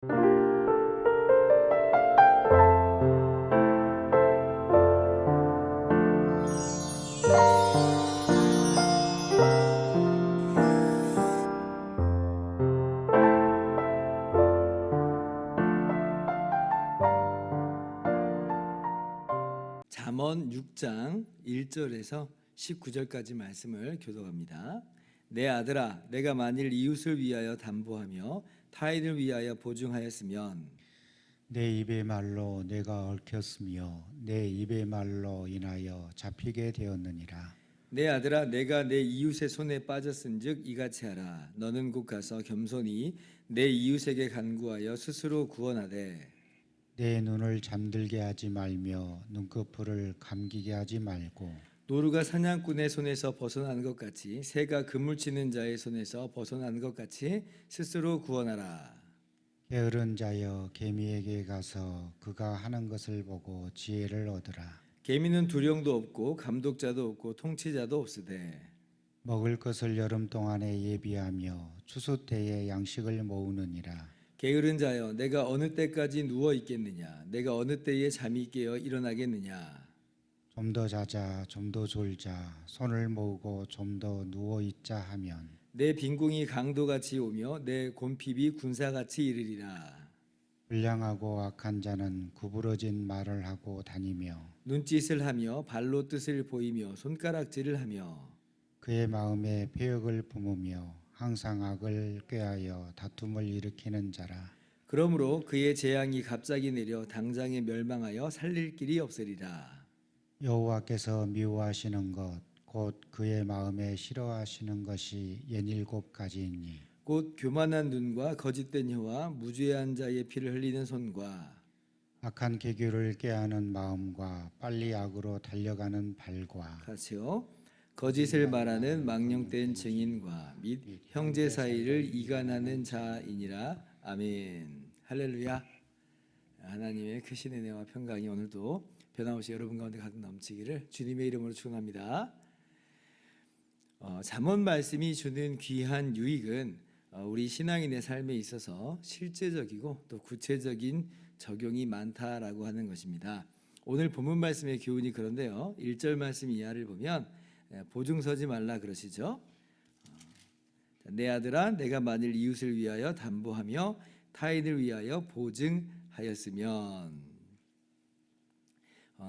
잠언 6장 1절에서 19절까지 말씀을 교독합니다. 내 아들아, 내가 만일 이웃을 위하여 담보하며 타인을 위하여 보증하였으면 내 입의 말로 내가 얽혔으며 내 입의 말로 인하여 잡히게 되었느니라. 내 아들아, 내가 내 이웃의 손에 빠졌은즉 이같이 하라. 너는 곧 가서 겸손히 내 이웃에게 간구하여 스스로 구원하되 내 눈을 잠들게 하지 말며 눈꺼풀을 감기게 하지 말고 노루가 사냥꾼의 손에서 벗어난 것 같이 새가 그물 치는 자의 손에서 벗어난 것 같이 스스로 구원하라. 게으른 자여 개미에게 가서 그가 하는 것을 보고 지혜를 얻으라. 개미는 두령도 없고 감독자도 없고 통치자도 없으되 먹을 것을 여름 동안에 예비하며 추수 때에 양식을 모으느니라. 게으른 자여, 내가 어느 때까지 누워 있겠느냐? 내가 어느 때에 잠이 깨어 일어나겠느냐? 좀 더 자자, 좀 더 졸자, 손을 모으고 좀 더 누워 있자 하면 내 빈궁이 강도같이 오며 내 곰핍이 군사같이 이르리라. 불량하고 악한 자는 구부러진 말을 하고 다니며 눈짓을 하며 발로 뜻을 보이며 손가락질을 하며 그의 마음에 패역을 품으며 항상 악을 꾀하여 다툼을 일으키는 자라. 그러므로 그의 재앙이 갑자기 내려 당장에 멸망하여 살릴 길이 없으리라. 여호와께서 미워하시는 것 곧 그의 마음에 싫어하시는 것이 67가지이니 곧 교만한 눈과 거짓된 혀와 무죄한 자의 피를 흘리는 손과 악한 계교를 꾀하는 마음과 빨리 악으로 달려가는 발과 같이요. 거짓을 말하는 망령된 증인과 및 형제 사이를 이간하는 자이니라. 아멘. 할렐루야. 하나님의 크신 은혜와 평강이 오늘도 변함없이 여러분 가운데 가득 넘치기를 주님의 이름으로 축원합니다. 잠언 말씀이 주는 귀한 유익은 우리 신앙인의 삶에 있어서 실제적이고 또 구체적인 적용이 많다라고 하는 것입니다. 오늘 본문 말씀의 교훈이 그런데요. 1절 말씀 이하를 보면 보증 서지 말라 그러시죠. 내 아들아, 내가 만일 이웃을 위하여 담보하며 타인을 위하여 보증하였으면.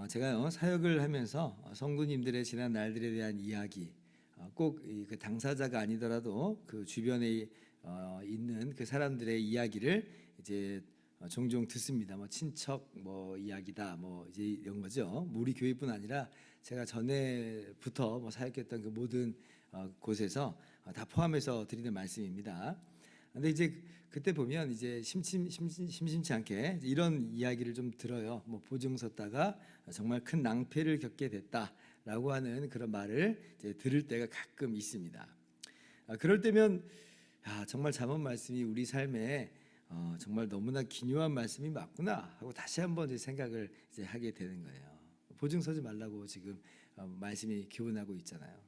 제가요 사역을 하면서 성도님들의 지난 날들에 대한 이야기, 꼭 그 당사자가 아니더라도 그 주변에 있는 그 사람들의 이야기를 이제 종종 듣습니다. 뭐 친척 뭐 이야기다 뭐 이제 이런 거죠. 우리 교회뿐 아니라 제가 전에부터 뭐 사역했던 그 모든 곳에서 다 포함해서 드리는 말씀입니다. 근데 이제 그때 보면 이제 심심치 않게 이런 이야기를 좀 들어요. 뭐 보증 섰다가 정말 큰 낭패를 겪게 됐다라고 하는 그런 말을 이제 들을 때가 가끔 있습니다. 그럴 때면 정말 잠언 말씀이 우리 삶에 정말 너무나 기묘한 말씀이 맞구나 하고 다시 한번 이제 생각을 이제 하게 되는 거예요. 보증 서지 말라고 지금 말씀이 교훈하고 있잖아요.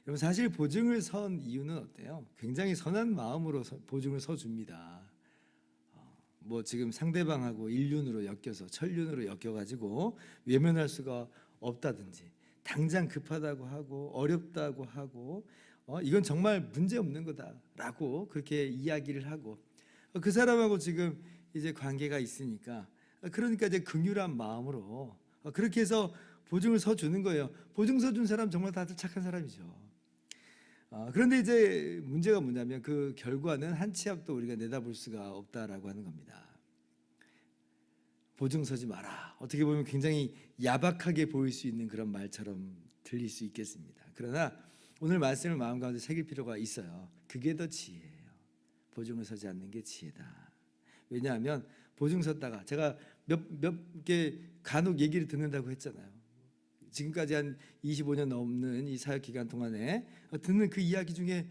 여러분 사실 보증을 선 이유는 어때요? 굉장히 선한 마음으로 보증을 서줍니다. 뭐 지금 상대방하고 일륜으로 엮여서 천륜으로 엮여가지고 외면할 수가 없다든지 당장 급하다고 하고 어렵다고 하고 이건 정말 문제 없는 거다라고 그렇게 이야기를 하고 그 사람하고 지금 이제 관계가 있으니까 그러니까 이제 긍휼한 마음으로 그렇게 해서 보증을 서주는 거예요. 보증 서준 사람 정말 다들 착한 사람이죠. 그런데 이제 문제가 뭐냐면 그 결과는 한 치 앞도 우리가 내다볼 수가 없다라고 하는 겁니다. 보증 서지 마라. 어떻게 보면 굉장히 야박하게 보일 수 있는 그런 말처럼 들릴 수 있겠습니다. 그러나 오늘 말씀을 마음 가운데 새길 필요가 있어요. 그게 더 지혜예요. 보증을 서지 않는 게 지혜다. 왜냐하면 보증 섰다가 제가 몇 개 간혹 얘기를 듣는다고 했잖아요. 지금까지 한 25년 넘는 이 사역 기간 동안에 듣는 그 이야기 중에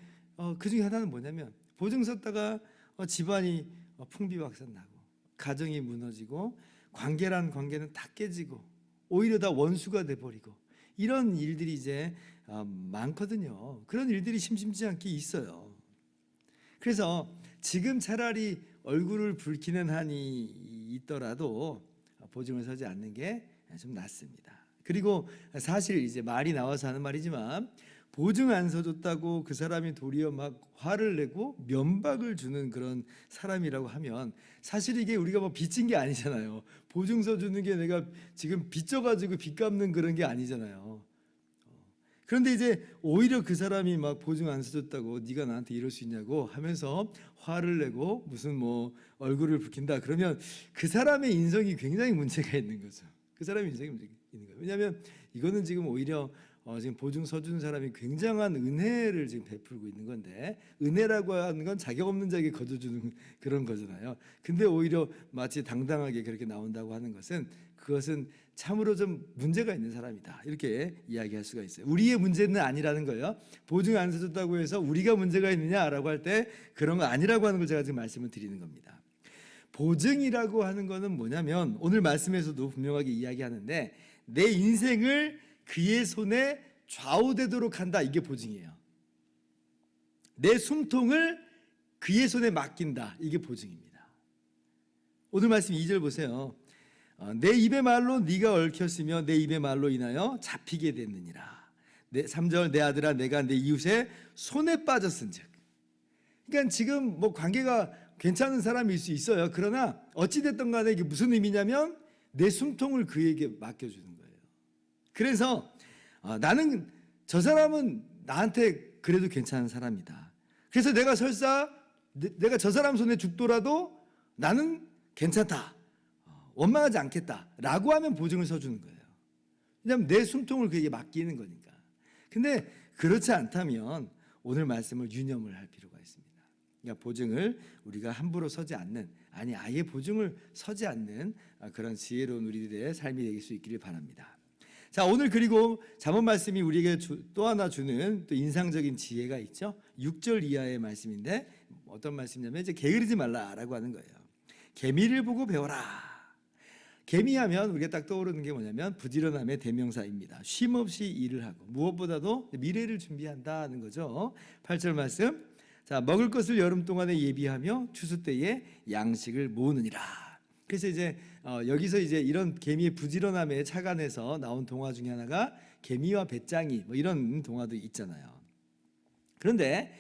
그 중에 하나는 뭐냐면 보증 섰다가 집안이 풍비박산 나고 가정이 무너지고 관계란 관계는 다 깨지고 오히려 다 원수가 돼버리고 이런 일들이 이제 많거든요. 그런 일들이 심심치 않게 있어요. 그래서 지금 차라리 얼굴을 붉히는 한이 있더라도 보증을 서지 않는 게 좀 낫습니다. 그리고 사실 이제 말이 나와서 하는 말이지만 보증 안 서줬다고 그 사람이 도리어 막 화를 내고 면박을 주는 그런 사람이라고 하면 사실 이게 우리가 뭐 빚진 게 아니잖아요. 보증 서주는 게 내가 지금 빚져가지고 빚 갚는 그런 게 아니잖아요. 그런데 이제 오히려 그 사람이 막 보증 안 서줬다고 네가 나한테 이럴 수 있냐고 하면서 화를 내고 무슨 뭐 얼굴을 붉힌다 그러면 그 사람의 인성이 굉장히 문제가 있는 거죠. 그 사람의 인성이 문제가 있는 거예요. 왜냐하면 이거는 지금 오히려 지금 보증 서주는 사람이 굉장한 은혜를 지금 베풀고 있는 건데 은혜라고 하는 건 자격 없는 자에게 거둬주는 그런 거잖아요. 근데 오히려 마치 당당하게 그렇게 나온다고 하는 것은 그것은 참으로 좀 문제가 있는 사람이다 이렇게 이야기할 수가 있어요. 우리의 문제는 아니라는 거예요. 보증 안 서줬다고 해서 우리가 문제가 있느냐라고 할 때 그런 거 아니라고 하는 걸 제가 지금 말씀을 드리는 겁니다. 보증이라고 하는 거는 뭐냐면 오늘 말씀에서도 분명하게 이야기하는데 내 인생을 그의 손에 좌우되도록 한다. 이게 보증이에요. 내 숨통을 그의 손에 맡긴다. 이게 보증입니다. 오늘 말씀 2절 보세요. 내 입의 말로 네가 얽혔으며 내 입의 말로 인하여 잡히게 됐느니라. 3절 내 아들아 내가 내 이웃의 손에 빠졌은즉. 그러니까 지금 뭐 관계가 괜찮은 사람일 수 있어요. 그러나 어찌됐든 간에 이게 무슨 의미냐면 내 숨통을 그에게 맡겨주는 거예요. 그래서 나는 저 사람은 나한테 그래도 괜찮은 사람이다. 그래서 내가 설사 내가 저 사람 손에 죽더라도 나는 괜찮다. 원망하지 않겠다라고 하면 보증을 서주는 거예요. 왜냐하면 내 숨통을 그에게 맡기는 거니까. 근데 그렇지 않다면 오늘 말씀을 유념을 할 필요가 있습니다. 그러니까 보증을 우리가 함부로 서지 않는 아예 보증을 서지 않는 그런 지혜로운 우리들의 삶이 될 수 있기를 바랍니다. 자, 오늘 그리고 잠언 말씀이 우리에게 또 하나 주는 또 인상적인 지혜가 있죠. 6절 이하의 말씀인데 어떤 말씀이냐면 이제 게으르지 말라라고 하는 거예요. 개미를 보고 배워라. 개미하면 우리가 딱 떠오르는 게 뭐냐면 부지런함의 대명사입니다. 쉼 없이 일을 하고 무엇보다도 미래를 준비한다는 거죠. 8절 말씀. 자, 먹을 것을 여름 동안에 예비하며 추수 때에 양식을 모으느니라. 그래서 이제 여기서 이제 이런 개미의 부지런함에 착안해서 나온 동화 중에 하나가 개미와 배짱이 뭐 이런 동화도 있잖아요. 그런데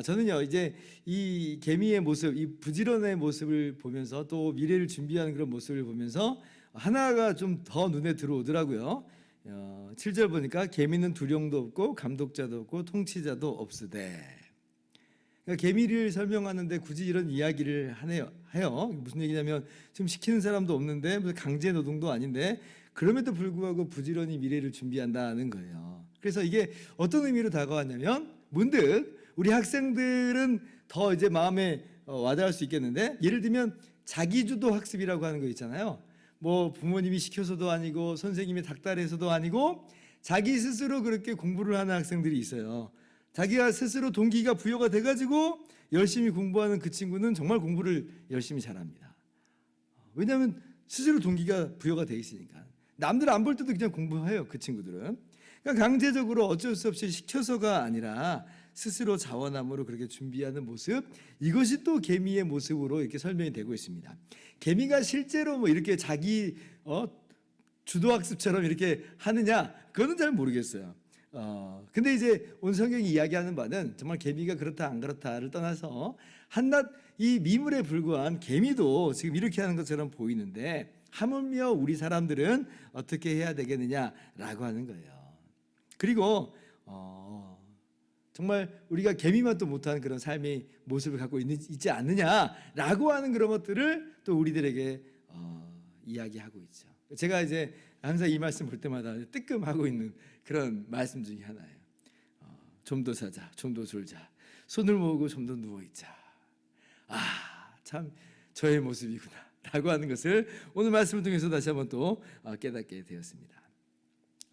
저는요 이제 이 개미의 모습, 이 부지런의 모습을 보면서 또 미래를 준비하는 그런 모습을 보면서 하나가 좀 더 눈에 들어오더라고요. 7절 보니까 개미는 두령도 없고 감독자도 없고 통치자도 없으되. 그러니까 개미를 설명하는데 굳이 이런 이야기를 해요. 무슨 얘기냐면 지금 시키는 사람도 없는데 무슨 강제 노동도 아닌데 그럼에도 불구하고 부지런히 미래를 준비한다는 거예요. 그래서 이게 어떤 의미로 다가왔냐면 문득 우리 학생들은 더 이제 마음에 와닿을 수 있겠는데 예를 들면 자기주도 학습이라고 하는 거 있잖아요. 뭐 부모님이 시켜서도 아니고 선생님이 닥달해서도 아니고 자기 스스로 그렇게 공부를 하는 학생들이 있어요. 자기가 스스로 동기가 부여가 돼가지고 열심히 공부하는 그 친구는 정말 공부를 열심히 잘합니다. 왜냐하면 스스로 동기가 부여가 돼 있으니까. 남들 안 볼 때도 그냥 공부해요. 그 친구들은. 그러니까 강제적으로 어쩔 수 없이 시켜서가 아니라 스스로 자원함으로 그렇게 준비하는 모습, 이것이 또 개미의 모습으로 이렇게 설명이 되고 있습니다. 개미가 실제로 뭐 이렇게 자기 주도학습처럼 이렇게 하느냐, 그거는 잘 모르겠어요. 근데 이제 오늘 성경이 이야기하는 바는 정말 개미가 그렇다 안 그렇다를 떠나서 한낱 이 미물에 불과한 개미도 지금 이렇게 하는 것처럼 보이는데 하물며 우리 사람들은 어떻게 해야 되겠느냐라고 하는 거예요. 그리고 정말 우리가 개미만 또 못하는 그런 삶의 모습을 갖고 있지 않느냐라고 하는 그런 것들을 또 우리들에게 이야기하고 있죠. 제가 이제 항상 이 말씀 볼 때마다 뜨끔하고 있는 그런 말씀 중에 하나예요. 좀 더 자자, 좀 더 졸자, 손을 모으고 좀 더 누워 있자. 참 저의 모습이구나라고 하는 것을 오늘 말씀을 통해서 다시 한번 또 깨닫게 되었습니다.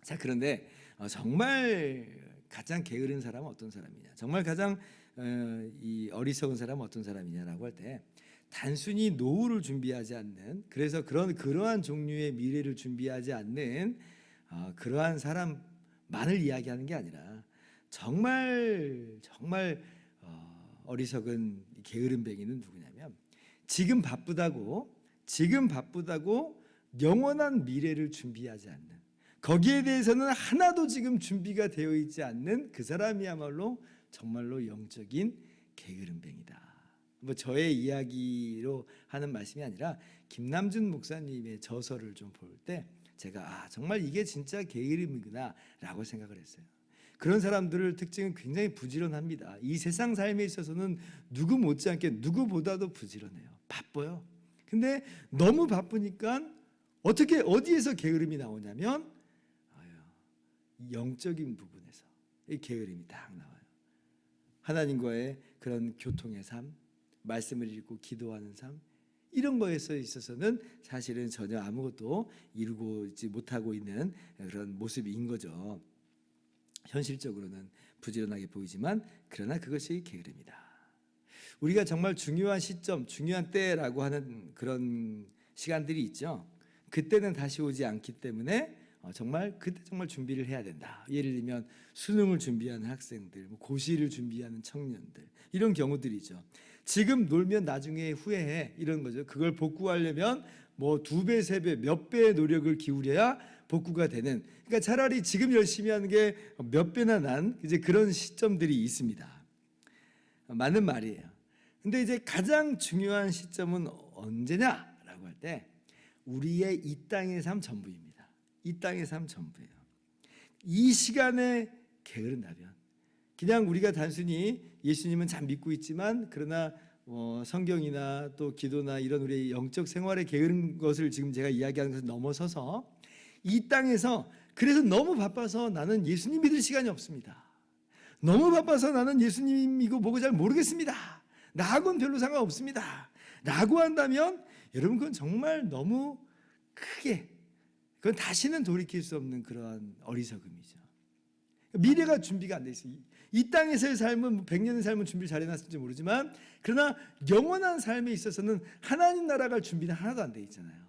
자, 그런데 정말 가장 게으른 사람은 어떤 사람이냐? 정말 가장 이 어리석은 사람은 어떤 사람이냐라고 할 때 단순히 노후를 준비하지 않는, 그래서 그러한 종류의 미래를 준비하지 않는 그러한 사람만을 이야기하는 게 아니라 정말 어리석은 게으른 뱅이는 누구냐면 지금 바쁘다고 영원한 미래를 준비하지 않는, 거기에 대해서는 하나도 지금 준비가 되어 있지 않는 그 사람이야말로 정말로 영적인 게으름뱅이다. 뭐 저의 이야기로 하는 말씀이 아니라 김남준 목사님의 저서를 좀 볼 때 제가 정말 이게 진짜 게으름이구나라고 생각을 했어요. 그런 사람들의 특징은 굉장히 부지런합니다. 이 세상 삶에 있어서는 누구 못지않게 누구보다도 부지런해요. 바빠요. 근데 너무 바쁘니까 어디에서 게으름이 나오냐면 영적인 부분에서 이 게으름이 딱 나와요. 하나님과의 그런 교통의 삶, 말씀을 읽고 기도하는 삶, 이런 거에서 있어서는 사실은 전혀 아무것도 이루지 못하고 있는 그런 모습인 거죠. 현실적으로는 부지런하게 보이지만 그러나 그것이 게으름이다. 우리가 정말 중요한 시점, 중요한 때라고 하는 그런 시간들이 있죠. 그때는 다시 오지 않기 때문에 그때 정말 준비를 해야 된다. 예를 들면 수능을 준비하는 학생들, 고시를 준비하는 청년들, 이런 경우들이죠. 지금 놀면 나중에 후회해, 이런 거죠. 그걸 복구하려면 뭐 2배, 3배, 몇 배의 노력을 기울여야 복구가 되는. 그러니까 차라리 지금 열심히 하는 게 몇 배나 난 이제 그런 시점들이 있습니다. 맞는 말이에요. 근데 이제 가장 중요한 시점은 언제냐라고 할 때 우리의 이 땅의 삶 전부입니다. 이 땅의 삶 전부예요. 이 시간에 게으른다면, 그냥 우리가 단순히 예수님은 참 믿고 있지만 그러나 성경이나 또 기도나 이런 우리의 영적 생활에 게으른 것을 지금 제가 이야기하는 것을 넘어서서 이 땅에서 그래서 너무 바빠서 나는 예수님 믿을 시간이 없습니다. 너무 바빠서 나는 예수님이고 뭐고 잘 모르겠습니다. 나하고는 별로 상관없습니다. 라고 한다면 여러분 그건 정말 너무 크게, 그건 다시는 돌이킬 수 없는 그러한 어리석음이죠. 미래가 준비가 안 돼 있어요. 이 땅에서의 삶은 100년의 삶은 준비를 잘 해놨을지 모르지만 그러나 영원한 삶에 있어서는 하나님 나라 갈 준비는 하나도 안 돼 있잖아요.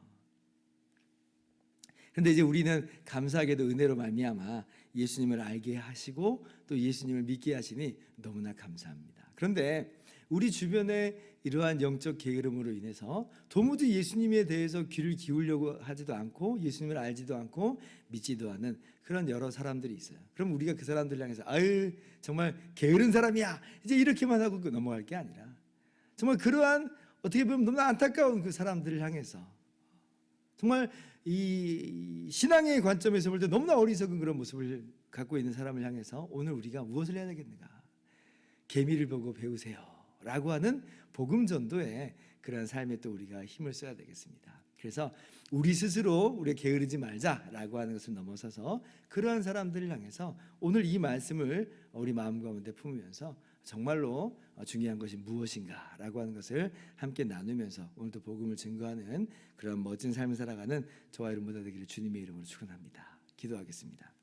그런데 이제 우리는 감사하게도 은혜로 말미암아 예수님을 알게 하시고 또 예수님을 믿게 하시니 너무나 감사합니다. 그런데 우리 주변에 이러한 영적 게으름으로 인해서 도무지 예수님에 대해서 귀를 기울려고 하지도 않고 예수님을 알지도 않고 믿지도 않는 그런 여러 사람들이 있어요. 그럼 우리가 그 사람들을 향해서 아유 정말 게으른 사람이야 이제 이렇게만 하고 넘어갈 게 아니라 정말 그러한 어떻게 보면 너무 안타까운 그 사람들을 향해서 정말 이 신앙의 관점에서 볼 때 너무나 어리석은 그런 모습을 갖고 있는 사람을 향해서 오늘 우리가 무엇을 해야 되겠는가? 계미를 보고 배우세요 라고 하는 복음 전도에 그런 삶에 또 우리가 힘을 써야 되겠습니다. 그래서 우리 스스로 우리 게으르지 말자라고 하는 것을 넘어서서 그러한 사람들을 향해서 오늘 이 말씀을 우리 마음 가운데 품으면서 정말로 중요한 것이 무엇인가라고 하는 것을 함께 나누면서 오늘도 복음을 증거하는 그런 멋진 삶을 살아가는 저와 여러분 모두 되기를 주님의 이름으로 축원합니다. 기도하겠습니다.